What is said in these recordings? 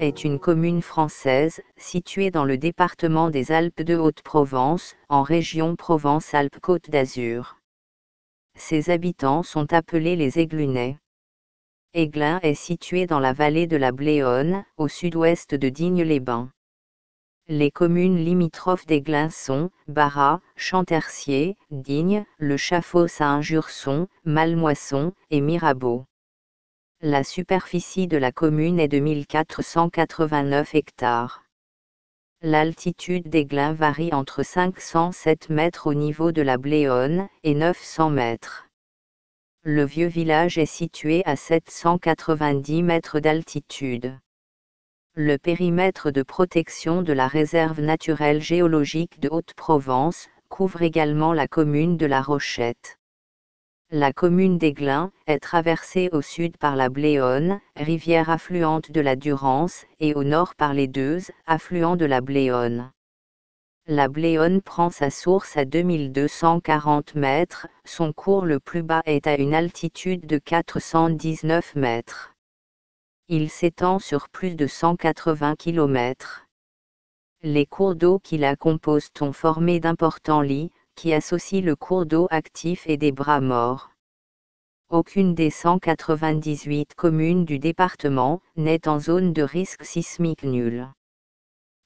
est une commune française, située dans le département des Alpes de Haute-Provence, en région Provence-Alpes-Côte d'Azur. Ses habitants sont appelés les Aiglunais. Aiglun est situé dans la vallée de la Bléone, au sud-ouest de Digne-les-Bains. Les communes limitrophes d'Aiglun sont Barras, Champtercier, Digne, Le Chaffault-Saint-Jurson, Malmoisson et Mirabeau. La superficie de la commune est de 1489 hectares. L'altitude d'Aiglun varie entre 507 mètres au niveau de la Bléone et 900 mètres. Le vieux village est situé à 790 mètres d'altitude. Le périmètre de protection de la réserve naturelle géologique de Haute-Provence couvre également la commune de La Rochette. La commune d'Aiglun est traversée au sud par la Bléone, rivière affluente de la Durance, et au nord par les Deuses, affluent de la Bléone. La Bléone prend sa source à 2240 mètres, son cours le plus bas est à une altitude de 419 mètres. Il s'étend sur plus de 180 km. Les cours d'eau qui la composent ont formé d'importants lits, qui associent le cours d'eau actif et des bras morts. Aucune des 198 communes du département n'est en zone de risque sismique nul.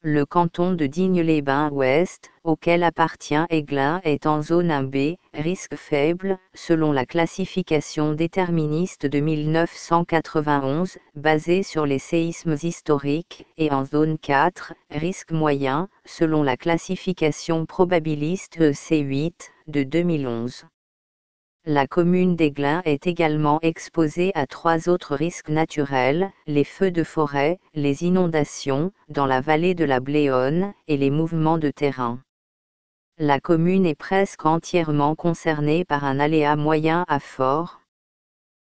Le canton de Digne-les-Bains-Ouest, auquel appartient Aiglun, est en zone 1B, risque faible, selon la classification déterministe de 1991, basée sur les séismes historiques, et en zone 4, risque moyen, selon la classification probabiliste EC8, de 2011. La commune d'Aiglun est également exposée à 3 autres risques naturels, les feux de forêt, les inondations, dans la vallée de la Bléone, et les mouvements de terrain. La commune est presque entièrement concernée par un aléa moyen à fort.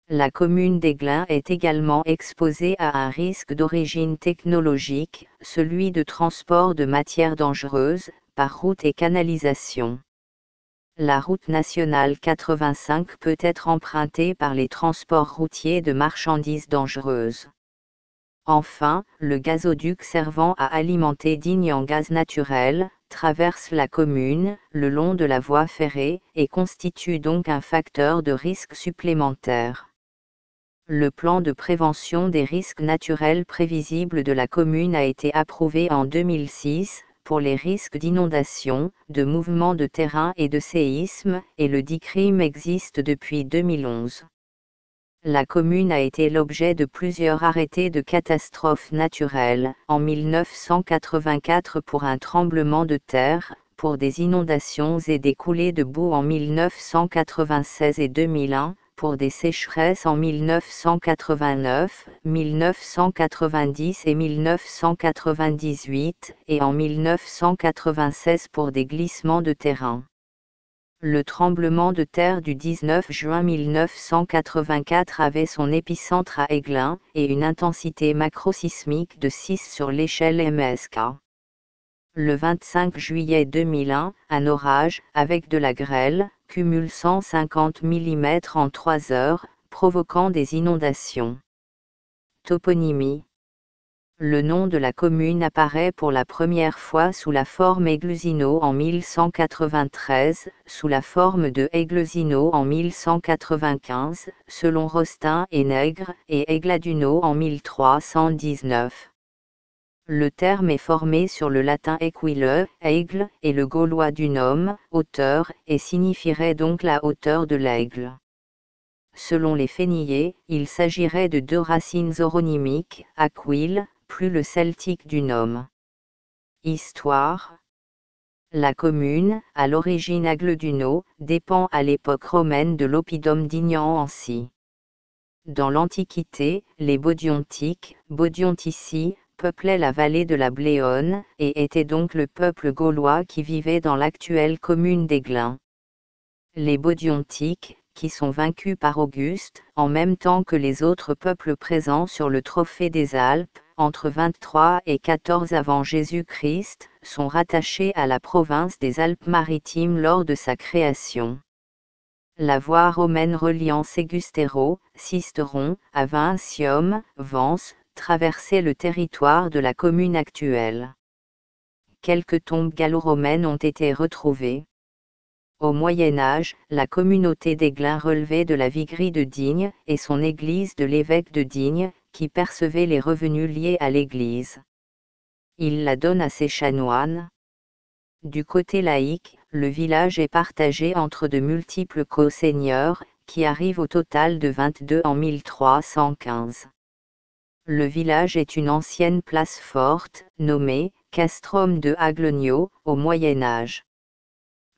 La commune d'Aiglun est également exposée à un risque d'origine technologique, celui de transport de matières dangereuses, par route et canalisation. La route nationale 85 peut être empruntée par les transports routiers de marchandises dangereuses. Enfin, le gazoduc servant à alimenter Digne en gaz naturel, traverse la commune, le long de la voie ferrée, et constitue donc un facteur de risque supplémentaire. Le plan de prévention des risques naturels prévisibles de la commune a été approuvé en 2006, pour les risques d'inondation, de mouvements de terrain et de séisme, et le DICRIM existe depuis 2011. La commune a été l'objet de plusieurs arrêtés de catastrophes naturelles, en 1984 pour un tremblement de terre, pour des inondations et des coulées de boue en 1996 et 2001, pour des sécheresses en 1989, 1990 et 1998, et en 1996 pour des glissements de terrain. Le tremblement de terre du 19 juin 1984 avait son épicentre à Aiglun, et une intensité macrosismique de 6 sur l'échelle MSK. Le 25 juillet 2001, un orage, avec de la grêle, cumule 150 mm en 3 heures, provoquant des inondations. Toponymie. Le nom de la commune apparaît pour la première fois sous la forme Églezino en 1193, sous la forme de Aiglezino en 1195, selon Rostin et Nègre, et Aigladuno en 1319. Le terme est formé sur le latin equile, aigle, et le gaulois dunum, hauteur, et signifierait donc la hauteur de l'aigle. Selon les Fénillés, il s'agirait de 2 racines oronymiques, aquil, plus le celtique dunum. Histoire. La commune, à l'origine Agleduno, dépend à l'époque romaine de l'oppidum d'Ignan-Ancy. Dans l'Antiquité, les Bodiontiques, Bodiontici, peuplaient la vallée de la Bléone, et étaient donc le peuple gaulois qui vivait dans l'actuelle commune d'Aiglun. Les Bodiontiques, qui sont vaincus par Auguste, en même temps que les autres peuples présents sur le trophée des Alpes, entre 23 et 14 avant Jésus-Christ, sont rattachés à la province des Alpes-Maritimes lors de sa création. La voie romaine reliant Ségustero, Sisteron, à Vincium, Vence, traversait le territoire de la commune actuelle. Quelques tombes gallo-romaines ont été retrouvées. Au Moyen Âge, la communauté d'Aiglun relevait de la viguerie de Digne et son église de l'évêque de Digne, qui percevait les revenus liés à l'église. Il la donne à ses chanoines. Du côté laïque, le village est partagé entre de multiples co-seigneurs, qui arrivent au total de 22 en 1315. Le village est une ancienne place forte, nommée Castrum de Aglogno, au Moyen Âge.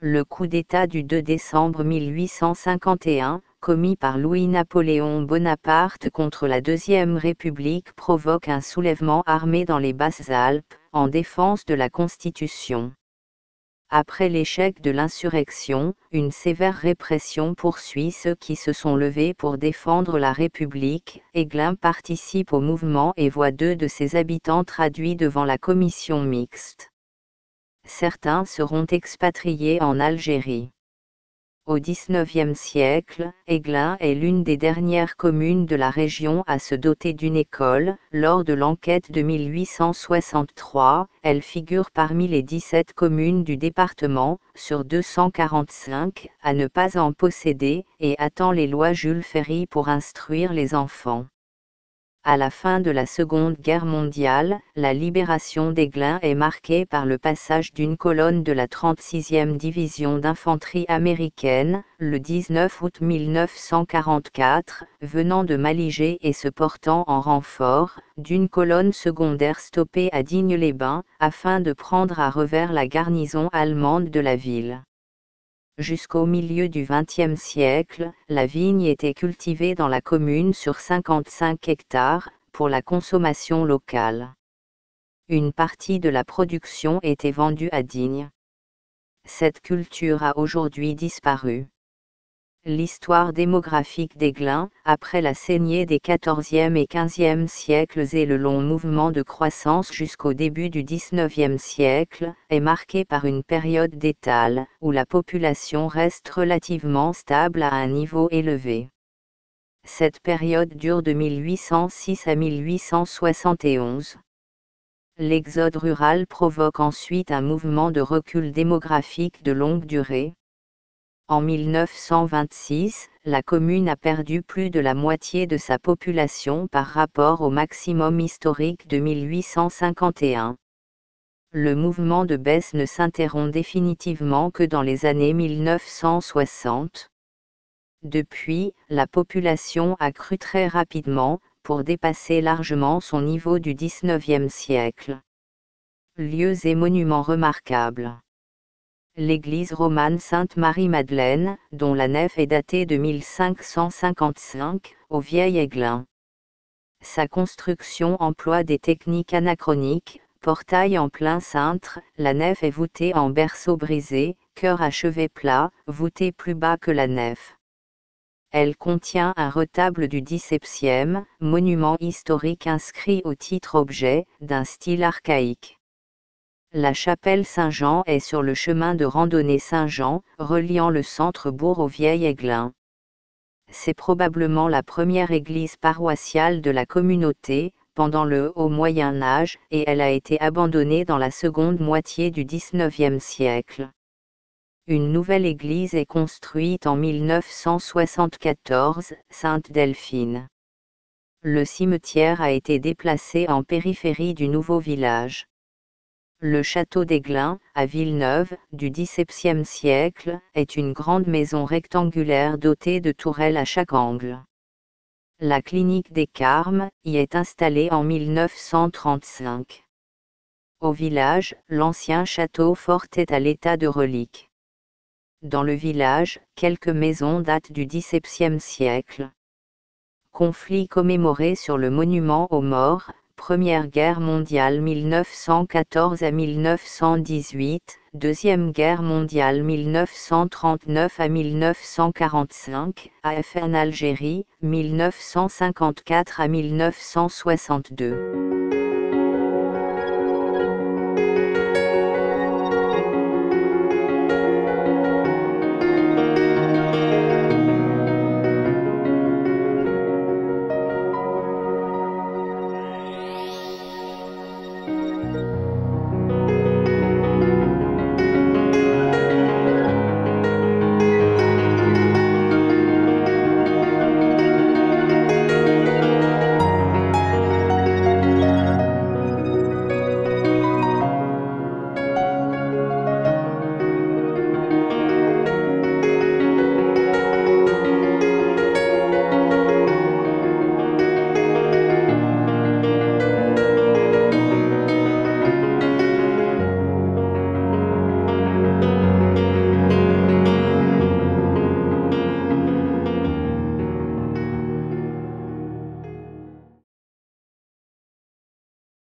Le coup d'État du 2 décembre 1851, commis par Louis-Napoléon Bonaparte contre la Deuxième République, provoque un soulèvement armé dans les Basses-Alpes, en défense de la Constitution. Après l'échec de l'insurrection, une sévère répression poursuit ceux qui se sont levés pour défendre la République. Aiglun participe au mouvement et voit 2 de ses habitants traduits devant la commission mixte. Certains seront expatriés en Algérie. Au XIXe siècle, Aiglun est l'une des dernières communes de la région à se doter d'une école. Lors de l'enquête de 1863, elle figure parmi les 17 communes du département, sur 245, à ne pas en posséder, et attend les lois Jules Ferry pour instruire les enfants. À la fin de la Seconde Guerre mondiale, la libération d'Aiglun est marquée par le passage d'une colonne de la 36e division d'infanterie américaine, le 19 août 1944, venant de Malijai et se portant en renfort, d'une colonne secondaire stoppée à Digne-les-Bains, afin de prendre à revers la garnison allemande de la ville. Jusqu'au milieu du XXe siècle, la vigne était cultivée dans la commune sur 55 hectares, pour la consommation locale. Une partie de la production était vendue à Digne. Cette culture a aujourd'hui disparu. L'histoire démographique d'Aiglun, après la saignée des XIVe et XVe siècles et le long mouvement de croissance jusqu'au début du XIXe siècle, est marquée par une période d'étale, où la population reste relativement stable à un niveau élevé. Cette période dure de 1806 à 1871. L'exode rural provoque ensuite un mouvement de recul démographique de longue durée. En 1926, la commune a perdu plus de la moitié de sa population par rapport au maximum historique de 1851. Le mouvement de baisse ne s'interrompt définitivement que dans les années 1960. Depuis, la population a cru très rapidement, pour dépasser largement son niveau du XIXe siècle. Lieux et monuments remarquables. L'église romane Sainte-Marie-Madeleine, dont la nef est datée de 1555, au Vieil-Aiglun. Sa construction emploie des techniques anachroniques, portail en plein cintre, la nef est voûtée en berceau brisé, chœur à chevet plat, voûté plus bas que la nef. Elle contient un retable du XVIIe, monument historique inscrit au titre objet, d'un style archaïque. La chapelle Saint-Jean est sur le chemin de randonnée Saint-Jean, reliant le centre-bourg au Vieil-Aiglun. C'est probablement la première église paroissiale de la communauté, pendant le Haut Moyen Âge, et elle a été abandonnée dans la seconde moitié du XIXe siècle. Une nouvelle église est construite en 1974, Sainte-Delphine. Le cimetière a été déplacé en périphérie du nouveau village. Le château d'Aiglun, à Villeneuve, du XVIIe siècle, est une grande maison rectangulaire dotée de tourelles à chaque angle. La clinique des Carmes y est installée en 1935. Au village, l'ancien château fort est à l'état de relique. Dans le village, quelques maisons datent du XVIIe siècle. Conflit commémoré sur le monument aux morts. Première Guerre mondiale 1914 à 1918, Deuxième Guerre mondiale 1939 à 1945, AFN Algérie, 1954 à 1962.